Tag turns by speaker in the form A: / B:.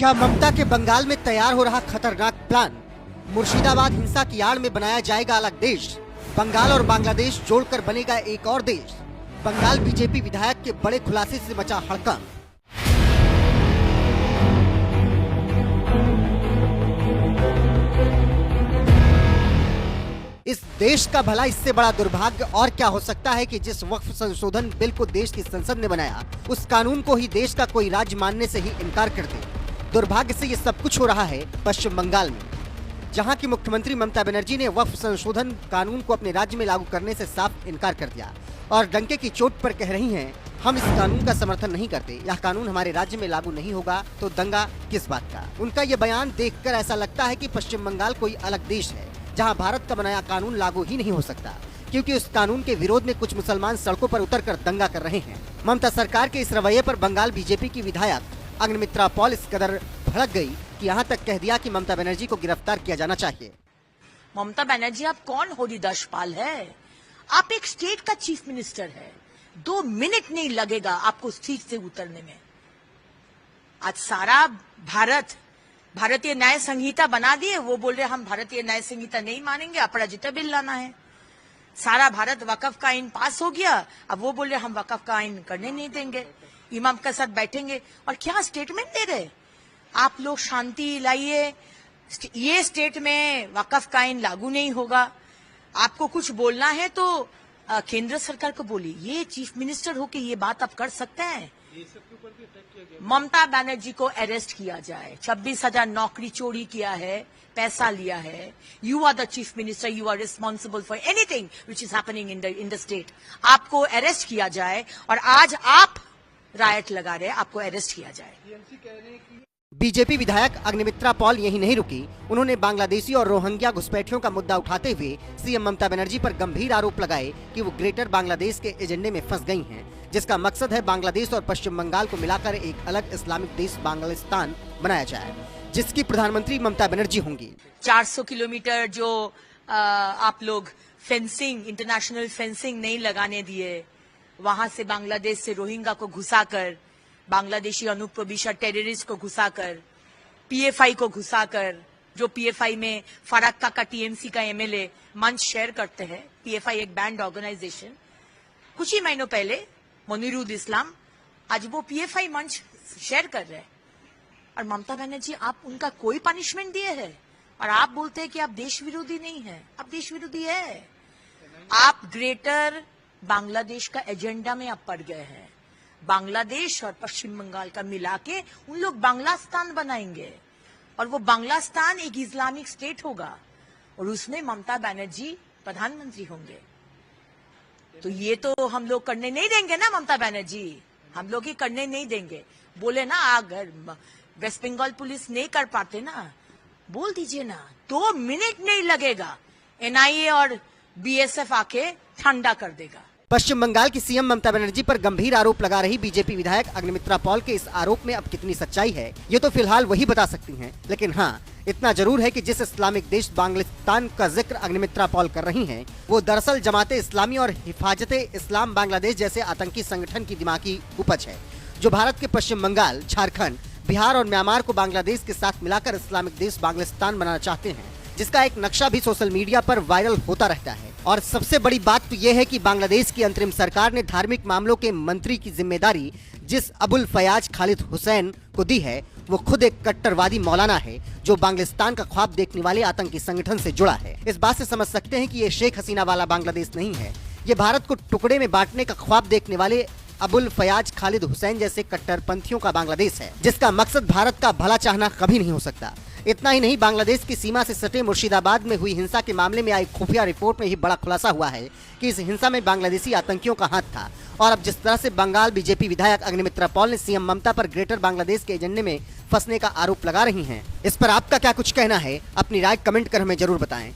A: क्या ममता के बंगाल में तैयार हो रहा खतरनाक प्लान? मुर्शिदाबाद हिंसा की आड़ में बनाया जाएगा अलग देश। बंगाल और बांग्लादेश जोड़कर बनेगा एक और देश। बंगाल बीजेपी विधायक के बड़े खुलासे से मचा हड़कंप। इस देश का भला इससे बड़ा दुर्भाग्य और क्या हो सकता है कि जिस वक्फ संशोधन बिल को देश की संसद ने बनाया, उस कानून को ही देश का कोई राज्य मानने से ही इनकार कर दे। दुर्भाग्य से ये सब कुछ हो रहा है पश्चिम बंगाल में, जहां की मुख्यमंत्री ममता बनर्जी ने वक्फ संशोधन कानून को अपने राज्य में लागू करने से साफ इनकार कर दिया और डंके की चोट पर कह रही हैं, हम इस कानून का समर्थन नहीं करते। यह कानून हमारे राज्य में लागू नहीं होगा तो दंगा किस बात का। उनका ये बयान देखकर ऐसा लगता है कि पश्चिम बंगाल कोई अलग देश है जहां भारत का बनाया कानून लागू ही नहीं हो सकता, क्योंकि उस कानून के विरोध में कुछ मुसलमान सड़कों पर उतरकर दंगा कर रहे हैं। ममता सरकार के इस रवैये पर बंगाल बीजेपी की विधायक अग्निमित्रा पॉल इस कदर भड़क गई कि यहाँ तक कह दिया कि ममता बनर्जी को गिरफ्तार किया जाना चाहिए।
B: ममता बनर्जी, आप कौन हरिदास पाल है? आप एक स्टेट का चीफ मिनिस्टर है। 2 मिनट नहीं लगेगा आपको सीट से उतरने में। आज सारा भारत भारतीय न्याय संहिता बना दिए, वो बोल रहे हम भारतीय न्याय संहिता नहीं मानेंगे, अपराजिता बिल लाना है। सारा भारत वकफ का आइन पास हो गया, अब वो बोल रहे हम वकफ का आइन करने नहीं देंगे, इमाम के साथ बैठेंगे। और क्या स्टेटमेंट दे रहे? आप लोग शांति लाइए, ये स्टेट में वकफ का आइन लागू नहीं होगा। आपको कुछ बोलना है तो केंद्र सरकार को बोलिए। ये चीफ मिनिस्टर होके ये बात आप कर सकते हैं? ममता बनर्जी को अरेस्ट किया जाए। 26,000 नौकरी चोरी किया है, पैसा लिया है। You are the chief minister, you are responsible for anything which is happening in the state. आपको अरेस्ट किया जाए और आज आप रायट लगा रहे, आपको अरेस्ट किया जाए।
A: बीजेपी विधायक अग्निमित्रा पॉल यही नहीं रुकी। उन्होंने बांग्लादेशी और रोहिंग्या घुसपैठियों का मुद्दा उठाते हुए सीएम ममता बनर्जी पर गंभीर आरोप लगाए कि वो ग्रेटर बांग्लादेश के एजेंडे में फंस गई हैं, जिसका मकसद है बांग्लादेश और पश्चिम बंगाल को मिलाकर एक अलग इस्लामिक देश बांग्लादेश बनाया जाए, जिसकी प्रधानमंत्री ममता बनर्जी होंगी।
B: 400 किलोमीटर जो आप लोग फेंसिंग, इंटरनेशनल फेंसिंग नहीं लगाने दिए, वहां से बांग्लादेश से रोहिंग्या को घुसाकर, बांग्लादेशी अनुप्रविष्ट टेररिस्ट को घुसाकर, पीएफआई को घुसाकर, जो पीएफआई में फराक्का का टीएमसी का एमएलए मंच शेयर करते हैं। पीएफआई एक बैंड ऑर्गेनाइजेशन, कुछ ही महीनों पहले मुनीरुल इस्लाम, आज वो पीएफआई मंच शेयर कर रहे हैं। और ममता बनर्जी, आप उनका कोई पनिशमेंट दिए है और आप बोलते हैं कि आप देश विरोधी नहीं है। आप देश विरोधी है। आप ग्रेटर बांग्लादेश का एजेंडा में आप पड़ गए हैं। बांग्लादेश और पश्चिम बंगाल का मिला के उन लोग बांग्लास्तान बनाएंगे और वो बांग्लास्तान एक इस्लामिक स्टेट होगा और उसमें ममता बनर्जी प्रधानमंत्री होंगे। तो ये तो हम लोग करने नहीं देंगे ना ममता बनर्जी, हम लोग ही करने नहीं देंगे। बोले ना, अगर वेस्ट बंगाल पुलिस नहीं कर पाते ना, बोल दीजिए ना, 2 मिनट नहीं लगेगा, एनआईए और बीएसएफ आके ठंडा कर देगा।
A: पश्चिम बंगाल की सीएम ममता बनर्जी पर गंभीर आरोप लगा रही बीजेपी विधायक अग्निमित्रा पॉल के इस आरोप में अब कितनी सच्चाई है, ये तो फिलहाल वही बता सकती हैं। लेकिन हाँ, इतना जरूर है कि जिस इस्लामिक देश बांग्लादेश का जिक्र अग्निमित्रा पॉल कर रही हैं, वो दरअसल जमाते इस्लामी और हिफाजते इस्लाम बांग्लादेश जैसे आतंकी संगठन की दिमागी उपज है, जो भारत के पश्चिम बंगाल, झारखंड, बिहार और म्यांमार को बांग्लादेश के साथ मिलाकर इस्लामिक देश बांग्लादेश बनाना चाहते हैं, जिसका एक नक्शा भी सोशल मीडिया पर वायरल होता रहता है। और सबसे बड़ी बात तो यह है कि बांग्लादेश की अंतरिम सरकार ने धार्मिक मामलों के मंत्री की जिम्मेदारी जिस अबुल फयाज खालिद हुसैन को दी है, वो खुद एक कट्टरवादी मौलाना है, जो बांग्लादेश का ख्वाब देखने वाले आतंकी संगठन से जुड़ा है। इस बात से समझ सकते हैं कि ये शेख हसीना वाला बांग्लादेश नहीं है, ये भारत को टुकड़े में बांटने का ख्वाब देखने वाले अबुल फयाज खालिद हुसैन जैसे कट्टरपंथियों का बांग्लादेश है, जिसका मकसद भारत का भला चाहना कभी नहीं हो सकता। इतना ही नहीं, बांग्लादेश की सीमा से सटे मुर्शिदाबाद में हुई हिंसा के मामले में आई खुफिया रिपोर्ट में ही बड़ा खुलासा हुआ है कि इस हिंसा में बांग्लादेशी आतंकियों का हाथ था। और अब जिस तरह से बंगाल बीजेपी विधायक अग्निमित्रा पॉल ने सीएम ममता पर ग्रेटर बांग्लादेश के एजेंडे में फंसने का आरोप लगा रही हैं, इस पर आपका क्या कुछ कहना है? अपनी राय कमेंट कर हमें जरूर बताएं।